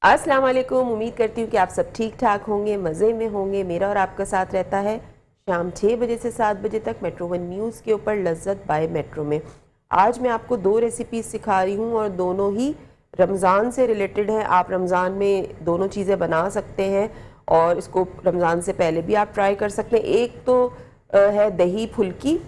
अस्सलाम वालेकुम। उम्मीद करती हूँ कि आप सब ठीक ठाक होंगे, मज़े में होंगे। मेरा और आपका साथ रहता है शाम 6 बजे से 7 बजे तक मेट्रो वन न्यूज़ के ऊपर लज्जत बाय मेट्रो में। आज मैं आपको 2 रेसिपीज़ सिखा रही हूँ और दोनों ही रमज़ान से रिलेटेड हैं। आप रमज़ान में दोनों चीज़ें बना सकते हैं और इसको रमज़ान से पहले भी आप ट्राई कर सकते हैं। एक तो है दही फुल्की,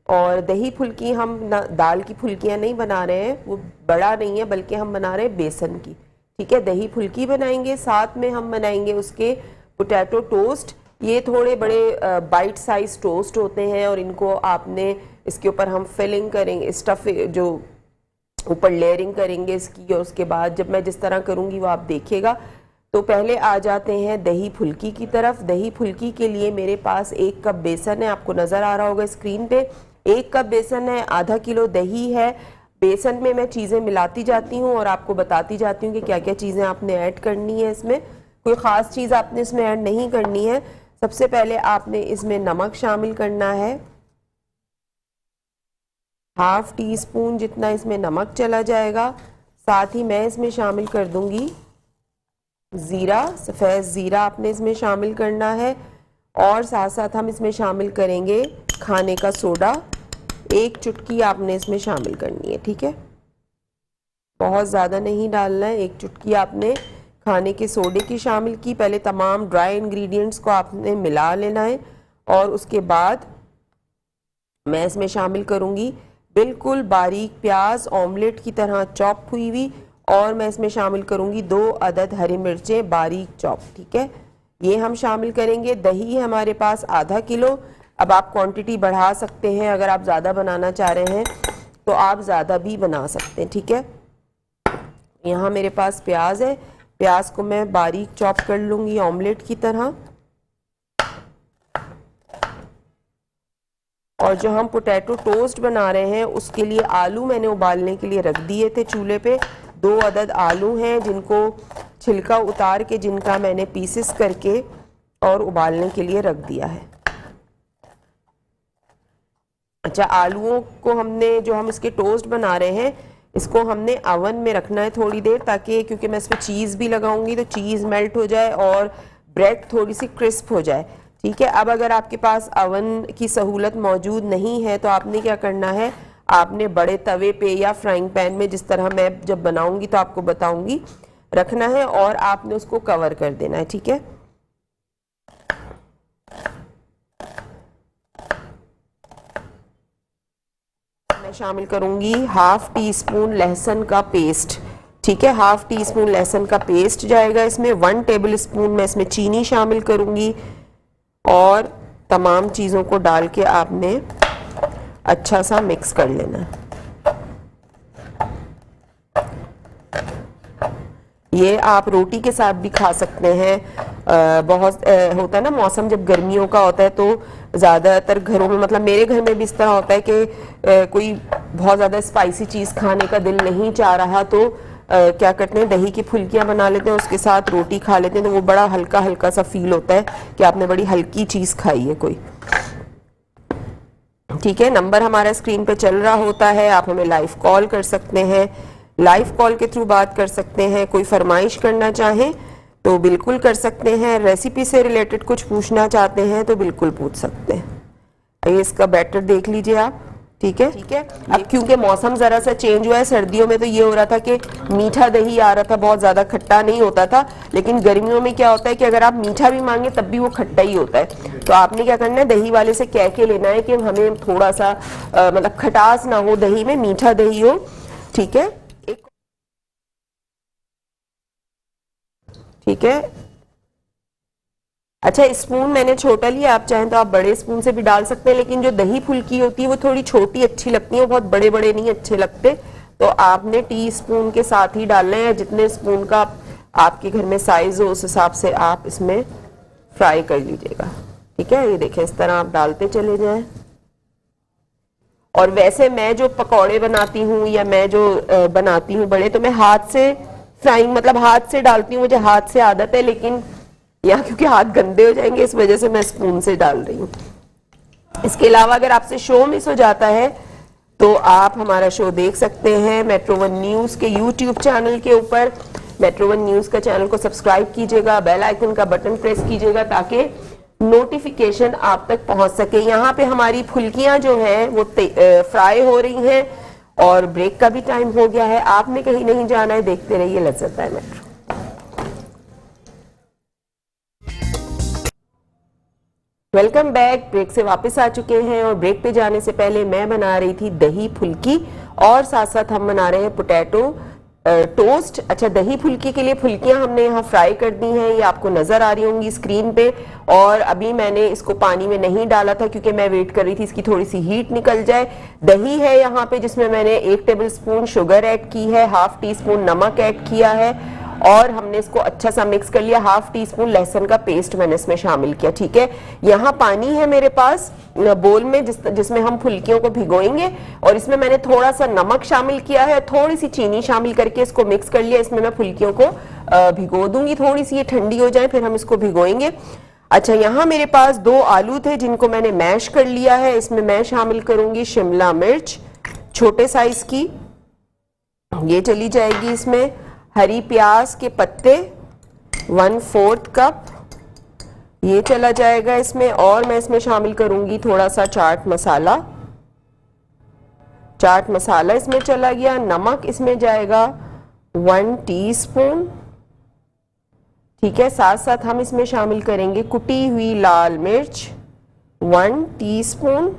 और दही फुल्की हम दाल की फुल्कियाँ नहीं बना रहे हैं, वो बड़ा नहीं है, बल्कि हम बना रहे हैं बेसन की। ठीक है, दही फुल्की बनाएंगे, साथ में हम बनाएंगे उसके पोटैटो टोस्ट। ये थोड़े बड़े बाइट साइज टोस्ट होते हैं और इनको आपने इसके ऊपर हम फिलिंग करेंगे, स्टफ जो ऊपर लेयरिंग करेंगे इसकी, और उसके बाद जब मैं जिस तरह करूँगी वो आप देखिएगा। तो पहले आ जाते हैं दही फुल्की की तरफ। दही फुल्की के लिए मेरे पास 1 कप बेसन है, आपको नज़र आ रहा होगा स्क्रीन पे। 1 कप बेसन है, आधा किलो दही है। बेसन में मैं चीज़ें मिलाती जाती हूँ और आपको बताती जाती हूँ कि क्या क्या चीज़ें आपने ऐड करनी है। इसमें कोई ख़ास चीज़ आपने इसमें ऐड नहीं करनी है। सबसे पहले आपने इसमें नमक शामिल करना है, ½ टीस्पून जितना इसमें नमक चला जाएगा। साथ ही मैं इसमें शामिल कर दूंगी ज़ीरा, सफ़ेद ज़ीरा आपने इसमें शामिल करना है। और साथ साथ हम इसमें शामिल करेंगे खाने का सोडा, 1 चुटकी आपने इसमें शामिल करनी है। ठीक है, बहुत ज़्यादा नहीं डालना है, 1 चुटकी आपने खाने के सोडे की शामिल की। पहले तमाम ड्राई इंग्रेडिएंट्स को आपने मिला लेना है और उसके बाद मैं इसमें शामिल करूँगी बिल्कुल बारीक प्याज, ऑमलेट की तरह चॉप हुई हुई, और मैं इसमें शामिल करूँगी 2 अदद हरी मिर्चें बारीक चॉप। ठीक है, ये हम शामिल करेंगे। दही है हमारे पास आधा किलो। अब आप क्वांटिटी बढ़ा सकते हैं, अगर आप ज़्यादा बनाना चाह रहे हैं तो आप ज़्यादा भी बना सकते हैं। ठीक है, यहाँ मेरे पास प्याज है, प्याज को मैं बारीक चॉप कर लूँगी ऑमलेट की तरह। और जो हम पोटैटो टोस्ट बना रहे हैं उसके लिए आलू मैंने उबालने के लिए रख दिए थे चूल्हे पे। 2 अदद आलू हैं जिनको छिलका उतार के, जिनका मैंने पीसेस करके और उबालने के लिए रख दिया है। अच्छा, आलूओं को हमने, जो हम इसके टोस्ट बना रहे हैं, इसको हमने अवन में रखना है थोड़ी देर, ताकि क्योंकि मैं इसमें चीज़ भी लगाऊंगी तो चीज़ मेल्ट हो जाए और ब्रेड थोड़ी सी क्रिस्प हो जाए। ठीक है, अब अगर आपके पास अवन की सहूलत मौजूद नहीं है तो आपने क्या करना है, आपने बड़े तवे पे या फ्राइंग पैन में, जिस तरह मैं जब बनाऊंगी तो आपको बताऊंगी, रखना है और आपने उसको कवर कर देना है। ठीक है, मैं शामिल करूंगी ½ टीस्पून लहसुन का पेस्ट। ठीक है, ½ टीस्पून लहसुन का पेस्ट जाएगा इसमें। 1 टेबल स्पून मैं इसमें चीनी शामिल करूंगी और तमाम चीज़ों को डाल के आपने अच्छा सा मिक्स कर लेना है। ये आप रोटी के साथ भी खा सकते हैं। बहुत होता है ना, मौसम जब गर्मियों का होता है तो ज़्यादातर घरों में, मतलब मेरे घर में भी इस तरह होता है कि कोई बहुत ज़्यादा स्पाइसी चीज़ खाने का दिल नहीं चाह रहा तो क्या करते हैं, दही की फुल्कियाँ बना लेते हैं, उसके साथ रोटी खा लेते हैं, तो वो बड़ा हल्का हल्का सा फील होता है कि आपने बड़ी हल्की चीज़ खाई है कोई। ठीक है, नंबर हमारा स्क्रीन पे चल रहा होता है, आप हमें लाइव कॉल कर सकते हैं, लाइव कॉल के थ्रू बात कर सकते हैं। कोई फरमाइश करना चाहें तो बिल्कुल कर सकते हैं, रेसिपी से रिलेटेड कुछ पूछना चाहते हैं तो बिल्कुल पूछ सकते हैं। ये इसका बैटर देख लीजिए आप। ठीक है, ठीक है। अब क्योंकि मौसम ज़रा सा चेंज हुआ है, सर्दियों में तो ये हो रहा था कि मीठा दही आ रहा था, बहुत ज़्यादा खट्टा नहीं होता था, लेकिन गर्मियों में क्या होता है कि अगर आप मीठा भी मांगे तब भी वो खट्टा ही होता है। तो आपने क्या करना है, दही वाले से कह के लेना है कि हमें थोड़ा सा मतलब खटास ना हो दही में, मीठा दही हो। ठीक है, ठीक है। अच्छा, स्पून मैंने छोटा लिया, आप चाहें तो आप बड़े स्पून से भी डाल सकते हैं, लेकिन जो दही फुल्की होती है वो थोड़ी छोटी अच्छी लगती है, बहुत बड़े बड़े नहीं अच्छे लगते। तो आपने टीस्पून के साथ ही डालना है, जितने स्पून का आपके घर में साइज हो उस हिसाब से आप इसमें फ्राई कर लीजिएगा। ठीक है, ये देखें, इस तरह आप डालते चले जाएं। और वैसे मैं जो पकौड़े बनाती हूँ या मैं जो बनाती हूँ बड़े, तो मैं हाथ से फ्राइंग, मतलब हाथ से डालती हूँ, मुझे हाथ से आदत है, लेकिन यहाँ क्योंकि हाथ गंदे हो जाएंगे इस वजह से मैं स्पून से डाल रही हूँ। इसके अलावा अगर आपसे शो मिस हो जाता है तो आप हमारा शो देख सकते हैं मेट्रो वन न्यूज़ के यूट्यूब चैनल के ऊपर, मेट्रो वन न्यूज़ का चैनल को सब्सक्राइब कीजिएगा, बेल आइकन का बटन प्रेस कीजिएगा ताकि नोटिफिकेशन आप तक पहुंच सके। यहाँ पे हमारी फुल्कियां जो हैं वो फ्राई हो रही हैं और ब्रेक का भी टाइम हो गया है। आपने कहीं नहीं जाना है, देखते रहिए Lazzat by Metro. Welcome back. Break से वापस आ चुके हैं और ब्रेक पे जाने से पहले मैं बना रही थी दही फुल्की और साथ साथ हम बना रहे हैं पोटैटो टोस्ट। अच्छा, दही फुल्की के लिए फुल्कियां हमने यहाँ फ्राई कर दी हैं, ये आपको नजर आ रही होंगी स्क्रीन पे। और अभी मैंने इसको पानी में नहीं डाला था क्योंकि मैं वेट कर रही थी इसकी थोड़ी सी हीट निकल जाए। दही है यहाँ पे जिसमें मैंने 1 टेबलस्पून शुगर ऐड की है, ½ टीस्पून नमक ऐड किया है और हमने इसको अच्छा सा मिक्स कर लिया। ½ टीस्पून लहसुन का पेस्ट मैंने इसमें शामिल किया। ठीक है, यहाँ पानी है मेरे पास बोल में जिसमें हम फुल्कियों को भिगोएंगे और इसमें मैंने थोड़ा सा नमक शामिल किया है, थोड़ी सी चीनी शामिल करके इसको मिक्स कर लिया। इसमें मैं फुल्कियों को भिगो दूंगी, थोड़ी सी ये ठंडी हो जाए फिर हम इसको भिगोएंगे। अच्छा, यहाँ मेरे पास 2 आलू थे जिनको मैंने मैश कर लिया है। इसमें मैं शामिल करूंगी शिमला मिर्च छोटे साइज की, ये चली जाएगी इसमें। हरी प्याज के पत्ते 1/4 कप, ये चला जाएगा इसमें। और मैं इसमें शामिल करूंगी थोड़ा सा चाट मसाला इसमें चला गया। नमक इसमें जाएगा 1 टीस्पून। ठीक है, साथ साथ हम इसमें शामिल करेंगे कुटी हुई लाल मिर्च 1 टीस्पून,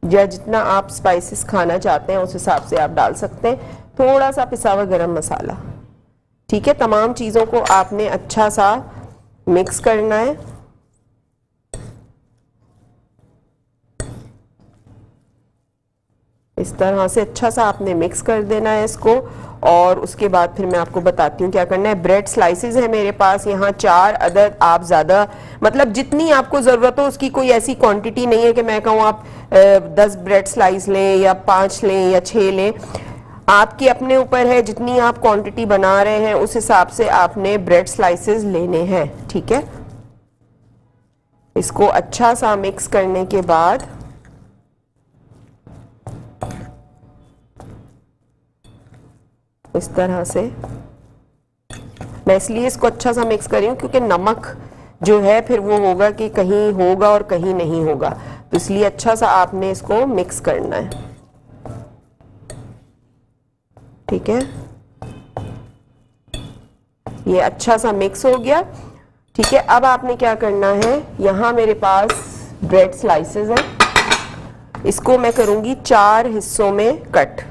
या जितना आप स्पाइसेस खाना चाहते हैं उस हिसाब से आप डाल सकते हैं। थोड़ा सा पिसा हुआ गरम मसाला। ठीक है, तमाम चीज़ों को आपने अच्छा सा मिक्स करना है। इस तरह से अच्छा सा आपने मिक्स कर देना है इसको। और उसके बाद फिर मैं आपको बताती हूँ क्या करना है। ब्रेड स्लाइसेस है मेरे पास यहाँ 4 अदद। आप ज़्यादा मतलब जितनी आपको ज़रूरत हो उसकी कोई ऐसी क्वांटिटी नहीं है कि मैं कहूँ आप 10 ब्रेड स्लाइस लें या 5 लें या 6 लें। आपके अपने ऊपर है, जितनी आप क्वांटिटी बना रहे हैं उस हिसाब से आपने ब्रेड स्लाइसेस लेने हैं। ठीक है, इसको अच्छा सा मिक्स करने के बाद इस तरह से, मैं इसलिए इसको अच्छा सा मिक्स कर रही हूँ क्योंकि नमक जो है फिर वो होगा कि कहीं होगा और कहीं नहीं होगा, तो इसलिए अच्छा सा आपने इसको मिक्स करना है। ठीक है, ये अच्छा सा मिक्स हो गया। ठीक है, अब आपने क्या करना है, यहाँ मेरे पास ब्रेड स्लाइसेस हैं, इसको मैं करूंगी 4 हिस्सों में कट।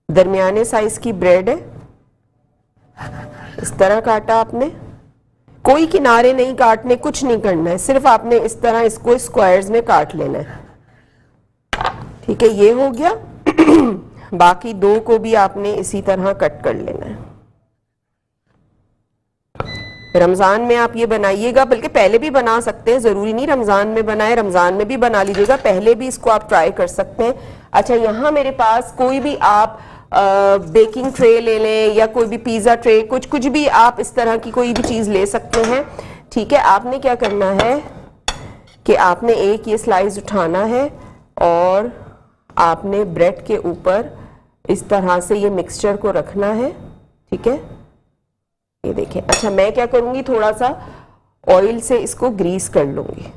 दरमियाने साइज की ब्रेड है, इस तरह काटा आपने। कोई किनारे नहीं काटने, कुछ नहीं करना है, सिर्फ आपने इस तरह इसको स्क्वायर्स में काट लेना है। ठीक है, ये हो गया। बाकी 2 को भी आपने इसी तरह कट कर लेना है। रमजान में आप ये बनाइएगा, बल्कि पहले भी बना सकते हैं, जरूरी नहीं रमजान में बनाए, रमजान में भी बना लीजिएगा, पहले भी इसको आप ट्राई कर सकते हैं। अच्छा, यहाँ मेरे पास कोई भी आप बेकिंग ट्रे ले लें या कोई भी पिज़्ज़ा ट्रे, कुछ भी आप इस तरह की कोई भी चीज़ ले सकते हैं। ठीक है, आपने क्या करना है कि आपने एक ये स्लाइस उठाना है और आपने ब्रेड के ऊपर इस तरह से ये मिक्सचर को रखना है। ठीक है, ये देखें। अच्छा, मैं क्या करूंगी, थोड़ा सा ऑयल से इसको ग्रीस कर लूंगी।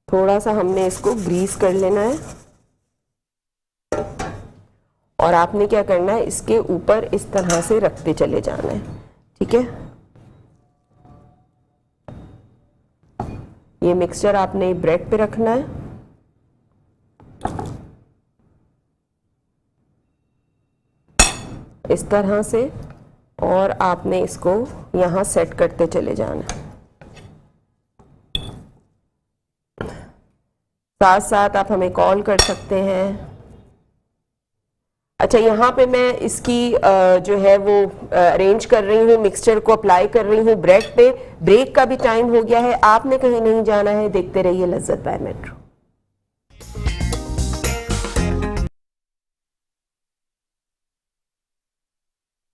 थोड़ा सा हमने इसको ग्रीस कर लेना है और आपने क्या करना है, इसके ऊपर इस तरह से रखते चले जाना है। ठीक है, ये मिक्सचर आपने ब्रेड पे रखना है। इस तरह से, और आपने इसको यहां सेट करते चले जाना है। साथ साथ आप हमें कॉल कर सकते हैं। अच्छा, यहाँ पे मैं इसकी जो है वो अरेंज कर रही हूँ, मिक्सचर को अप्लाई कर रही हूँ ब्रेड पे। ब्रेक का भी टाइम हो गया है, आपने कहीं नहीं जाना है, देखते रहिए लज्जत बाय मेट्रो।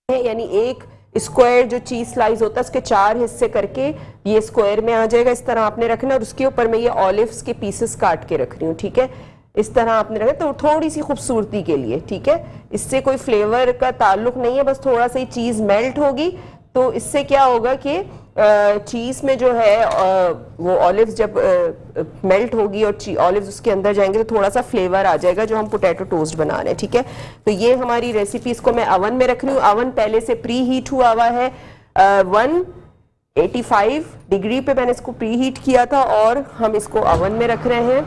यानी 1 स्क्वायर जो चीज स्लाइस होता है उसके 4 हिस्से करके ये स्क्वायर में आ जाएगा, इस तरह आपने रखना। और उसके ऊपर मैं ये ऑलिव्स के पीसेस काट के रख रही हूँ, ठीक है। इस तरह आपने रखा, तो थोड़ी सी खूबसूरती के लिए, ठीक है। इससे कोई फ्लेवर का ताल्लुक नहीं है, बस थोड़ा सा ही चीज मेल्ट होगी तो इससे क्या होगा कि चीज में जो है वो ऑलिव्स जब मेल्ट होगी और ऑलिव्स उसके अंदर जाएंगे तो थोड़ा सा फ्लेवर आ जाएगा जो हम पोटैटो टोस्ट बना रहे हैं, ठीक है। तो ये हमारी रेसिपी, इसको मैं अवन में रख रही हूँ। अवन पहले से प्री हीट हुआ हुआ है, 185 डिग्री पे मैंने इसको प्री हीट किया था और हम इसको अवन में रख रहे हैं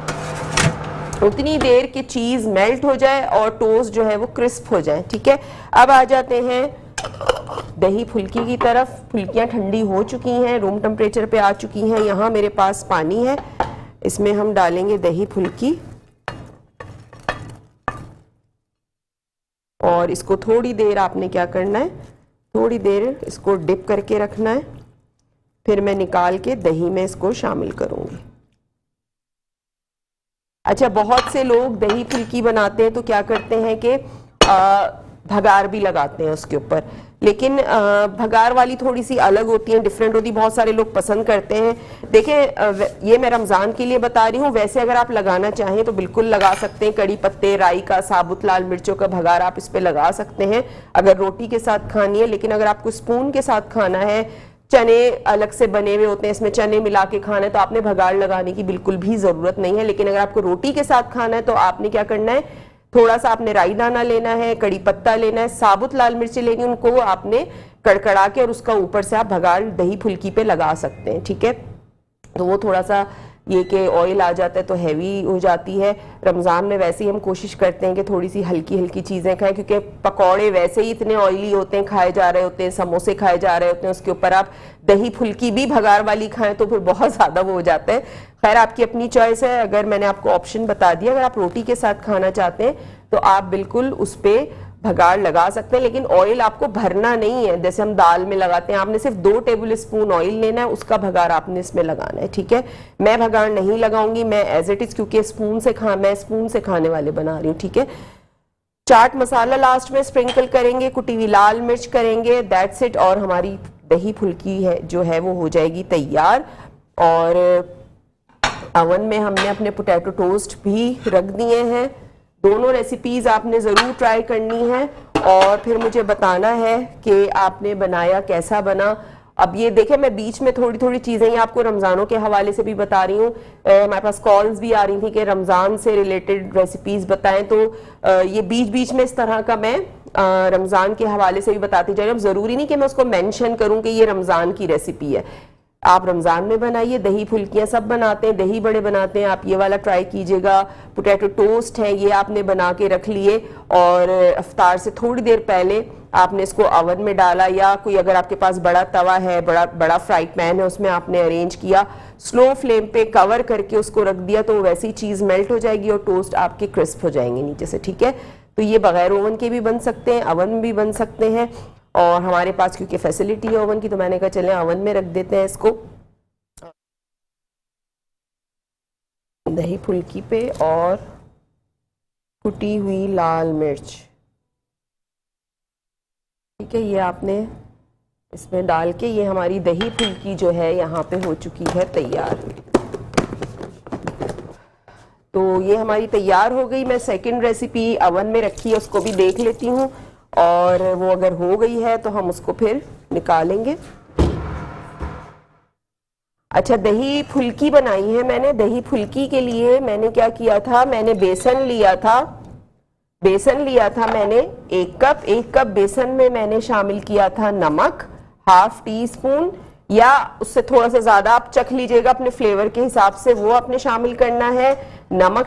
उतनी देर कि चीज मेल्ट हो जाए और टोस्ट जो है वो क्रिस्प हो जाए, ठीक है। अब आ जाते हैं दही फुल्की की तरफ। फुल्कियां ठंडी हो चुकी हैं, रूम टेम्परेचर पे आ चुकी हैं। यहाँ मेरे पास पानी है, इसमें हम डालेंगे दही फुल्की और इसको थोड़ी देर आपने क्या करना है, थोड़ी देर इसको डिप करके रखना है। फिर मैं निकाल के दही में इसको शामिल करूंगी। अच्छा, बहुत से लोग दही फुल्की बनाते हैं तो क्या करते हैं कि भगार भी लगाते हैं उसके ऊपर, लेकिन भगार वाली थोड़ी सी अलग होती है, डिफरेंट होती है, बहुत सारे लोग पसंद करते हैं। देखें, ये मैं रमज़ान के लिए बता रही हूँ, वैसे अगर आप लगाना चाहें तो बिल्कुल लगा सकते हैं। कड़ी पत्ते, राई का, साबुत लाल मिर्चों का भगार आप इस पे लगा सकते हैं अगर रोटी के साथ खानी है। लेकिन अगर आपको स्पून के साथ खाना है, चने अलग से बने हुए होते हैं, इसमें चने मिला के खाना है, तो आपने भगार लगाने की बिल्कुल भी जरूरत नहीं है। लेकिन अगर आपको रोटी के साथ खाना है तो आपने क्या करना है, थोड़ा सा आपने राई दाना लेना है, कड़ी पत्ता लेना है, साबुत लाल मिर्ची लेनी, उनको आपने कड़कड़ा के और उसका ऊपर से आप भगार दही फुल्की पे लगा सकते हैं, ठीक है। तो वो थोड़ा सा ये कि ऑयल आ जाता है तो हैवी हो जाती है। रमज़ान में वैसे ही हम कोशिश करते हैं कि थोड़ी सी हल्की हल्की चीज़ें खाएं, क्योंकि पकौड़े वैसे ही इतने ऑयली होते हैं, खाए जा रहे होते हैं, समोसे खाए जा रहे होते हैं, उसके ऊपर आप दही फुल्की भी भगार वाली खाएं तो फिर बहुत ज़्यादा वो हो जाता है। खैर, आपकी अपनी चॉइस है। अगर मैंने आपको ऑप्शन बता दिया, अगर आप रोटी के साथ खाना चाहते हैं तो आप बिल्कुल उस पर भगार लगा सकते हैं, लेकिन ऑयल आपको भरना नहीं है जैसे हम दाल में लगाते हैं। आपने सिर्फ 2 टेबल स्पून ऑयल लेना है, उसका भगार आपने इसमें लगाना है, ठीक है। मैं भगार नहीं लगाऊंगी, मैं एज इट इज, क्योंकि मैं स्पून से खाने वाले बना रही हूँ, ठीक है। चाट मसाला लास्ट में स्प्रिंकल करेंगे, कुटी हुई लाल मिर्च करेंगे, दैट्स इट। और हमारी दही फुल्की है जो है वो हो जाएगी तैयार। और अवन में हमने अपने पोटैटो टोस्ट भी रख दिए हैं। दोनों रेसिपीज आपने ज़रूर ट्राई करनी है और फिर मुझे बताना है कि आपने बनाया कैसा बना। अब ये देखें, मैं बीच में थोड़ी थोड़ी चीज़ें ये आपको रमज़ानों के हवाले से भी बता रही हूँ। हमारे पास कॉल्स भी आ रही थी कि रमज़ान से रिलेटेड रेसिपीज़ बताएं, तो ये बीच बीच में इस तरह का मैं रमज़ान के हवाले से भी बताती जा रही हूँ। अब ज़रूरी नहीं कि मैं उसको मेंशन करूँ कि ये रमज़ान की रेसिपी है। आप रमज़ान में बनाइए, दही फुल्कियाँ सब बनाते हैं, दही बड़े बनाते हैं, आप ये वाला ट्राई कीजिएगा। पोटैटो टोस्ट है, ये आपने बना के रख लिए और इफ्तार से थोड़ी देर पहले आपने इसको ओवन में डाला, या कोई अगर आपके पास बड़ा तवा है, बड़ा फ्राई पैन है, उसमें आपने अरेंज किया, स्लो फ्लेम पे कवर करके उसको रख दिया, तो वैसे ही चीज़ मेल्ट हो जाएगी और टोस्ट आपके क्रिस्प हो जाएंगे नीचे से, ठीक है। तो ये बगैर ओवन के भी बन सकते हैं, ओवन में भी बन सकते हैं। और हमारे पास क्योंकि फैसिलिटी है ओवन की, तो मैंने कहा चलें ओवन में रख देते हैं इसको दही फुल्की पे। और कुटी हुई लाल मिर्च, ठीक है, ये आपने इसमें डाल के, ये हमारी दही फुल्की जो है यहाँ पे हो चुकी है तैयार। तो ये हमारी तैयार हो गई। मैं सेकंड रेसिपी ओवन में रखी है, उसको भी देख लेती हूँ, और वो अगर हो गई है तो हम उसको फिर निकालेंगे। अच्छा, दही फुल्की बनाई है मैंने। दही फुल्की के लिए मैंने क्या किया था, मैंने बेसन लिया था मैंने 1 कप। 1 कप बेसन में मैंने शामिल किया था नमक, ½ टीस्पून, या उससे थोड़ा सा ज्यादा आप चख लीजिएगा अपने फ्लेवर के हिसाब से, वो आपने शामिल करना है। नमक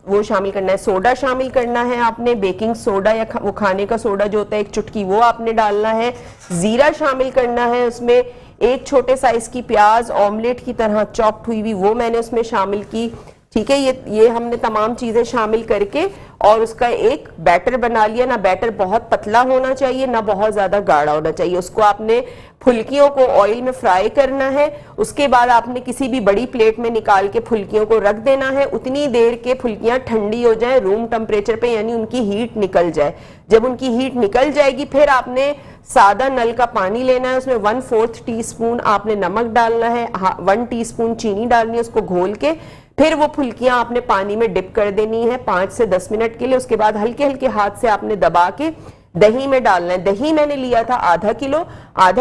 वो शामिल करना है। सोडा शामिल करना है आपने, बेकिंग सोडा या वो खाने का सोडा जो होता है 1 चुटकी, वो आपने डालना है। जीरा शामिल करना है उसमें। 1 छोटे साइज की प्याज ऑमलेट की तरह चॉप्ड हुई वो मैंने उसमें शामिल की, ठीक है। ये हमने तमाम चीजें शामिल करके और उसका एक बैटर बना लिया। ना बैटर बहुत पतला होना चाहिए, ना बहुत ज्यादा गाढ़ा होना चाहिए। उसको आपने फुल्कियों को ऑयल में फ्राई करना है। उसके बाद आपने किसी भी बड़ी प्लेट में निकाल के फुल्कियों को रख देना है, उतनी देर के फुल्कियां ठंडी हो जाए रूम टेम्परेचर पे, यानी उनकी हीट निकल जाए। जब उनकी हीट निकल जाएगी फिर आपने सादा नल का पानी लेना है, उसमें 1/4 टीस्पून आपने नमक डालना है, 1 टीस्पून चीनी डालनी है, उसको घोल के फिर वो फुल्कियां आपने पानी में डिप कर देनी है 5 से 10 मिनट के लिए। उसके बाद हल्के हल्के हाथ से आपने दबा के दही में डालना है। दही मैंने लिया था आधा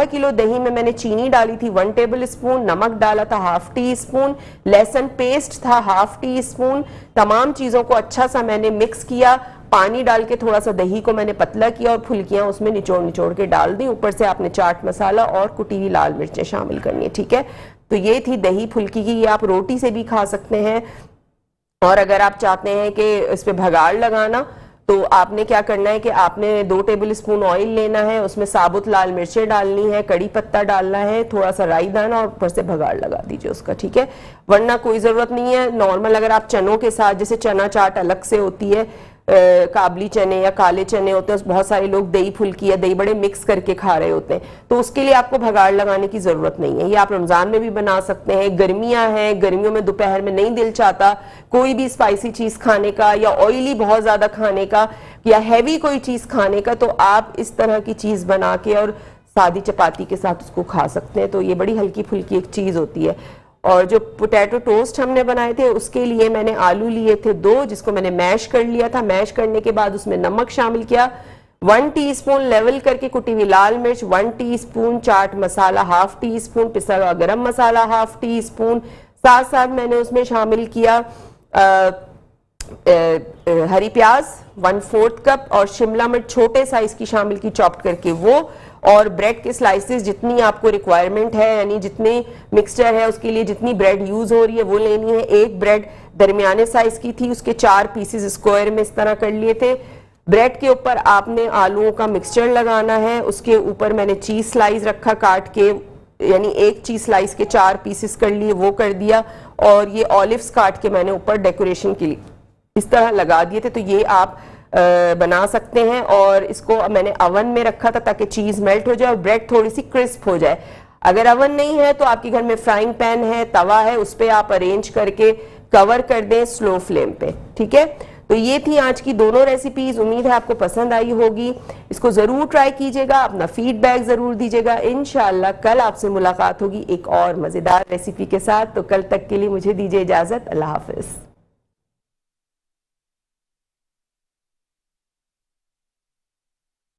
किलो दही में मैंने चीनी डाली थी 1 टेबल स्पून, नमक डाला था 1/2 टीस्पून, लहसुन पेस्ट था 1/2 टीस्पून। तमाम चीजों को अच्छा सा मैंने मिक्स किया, पानी डाल के थोड़ा सा दही को मैंने पतला किया और फुल्कियां उसमें निचोड़ निचोड़ के डाल दी। ऊपर से आपने चाट मसाला और कुटी हुई लाल मिर्चें शामिल करनी है, ठीक है। तो ये थी दही फुल्की की, ये आप रोटी से भी खा सकते हैं। और अगर आप चाहते हैं कि इस पे भगाड़ लगाना तो आपने क्या करना है कि आपने 2 टेबल स्पून ऑयल लेना है, उसमें साबुत लाल मिर्चें डालनी है, कड़ी पत्ता डालना है, थोड़ा सा राई दाना और ऊपर से भगाड़ लगा दीजिए उसका, ठीक है। वरना कोई जरूरत नहीं है। नॉर्मल अगर आप चनों के साथ, जैसे चना चाट अलग से होती है, काबली चने या काले चने होते हैं, बहुत सारे लोग दही फुल्की या दही बड़े मिक्स करके खा रहे होते हैं, तो उसके लिए आपको भगाड़ लगाने की जरूरत नहीं है। ये आप रमजान में भी बना सकते हैं। गर्मियां हैं, गर्मियों में दोपहर में नहीं दिल चाहता कोई भी स्पाइसी चीज खाने का या ऑयली बहुत ज्यादा खाने का या हैवी कोई चीज खाने का, तो आप इस तरह की चीज बना के और सादी चपाती के साथ उसको खा सकते हैं। तो ये बड़ी हल्की फुल्की एक चीज होती है। और जो पोटैटो टोस्ट हमने बनाए थे उसके लिए मैंने आलू लिए थे 2, जिसको मैंने मैश कर लिया था। मैश करने के बाद उसमें नमक शामिल किया, 1 टीस्पून लेवल करके कुटी हुई लाल मिर्च, 1 टीस्पून चाट मसाला, 1/2 टीस्पून पिसा हुआ गरम मसाला, 1/2 टीस्पून, साथ साथ मैंने उसमें शामिल किया हरी प्याज 1/4 कप और शिमला मिर्च छोटे साइज की शामिल की चॉप्ड करके वो, और ब्रेड के स्लाइसेस जितनी आपको रिक्वायरमेंट है, यानी जितनी मिक्सचर है उसके लिए जितनी ब्रेड यूज हो रही है वो लेनी है। एक ब्रेड दरमियाने साइज की थी, उसके 4 पीसेस स्क्वायर में इस तरह कर लिए थे। ब्रेड के ऊपर आपने आलूओं का मिक्सचर लगाना है, उसके ऊपर मैंने चीज स्लाइस रखा काट के, यानी एक चीज स्लाइस के 4 पीसेस कर लिए, वो कर दिया। और ये ऑलिव्स काट के मैंने ऊपर डेकोरेशन के लिए इस तरह लगा दिए थे। तो ये आप बना सकते हैं। और इसको मैंने अवन में रखा था ताकि चीज मेल्ट हो जाए और ब्रेड थोड़ी सी क्रिस्प हो जाए। अगर अवन नहीं है तो आपके घर में फ्राइंग पैन है, तवा है, उस पर आप अरेंज करके कवर कर दें स्लो फ्लेम पे, ठीक है। तो ये थी आज की दोनों रेसिपीज। उम्मीद है आपको पसंद आई होगी। इसको जरूर ट्राई कीजिएगा, अपना फीडबैक जरूर दीजिएगा। इंशाल्लाह कल आपसे मुलाकात होगी एक और मजेदार रेसिपी के साथ। तो कल तक के लिए मुझे दीजिए इजाजत। अल्लाह हाफिज।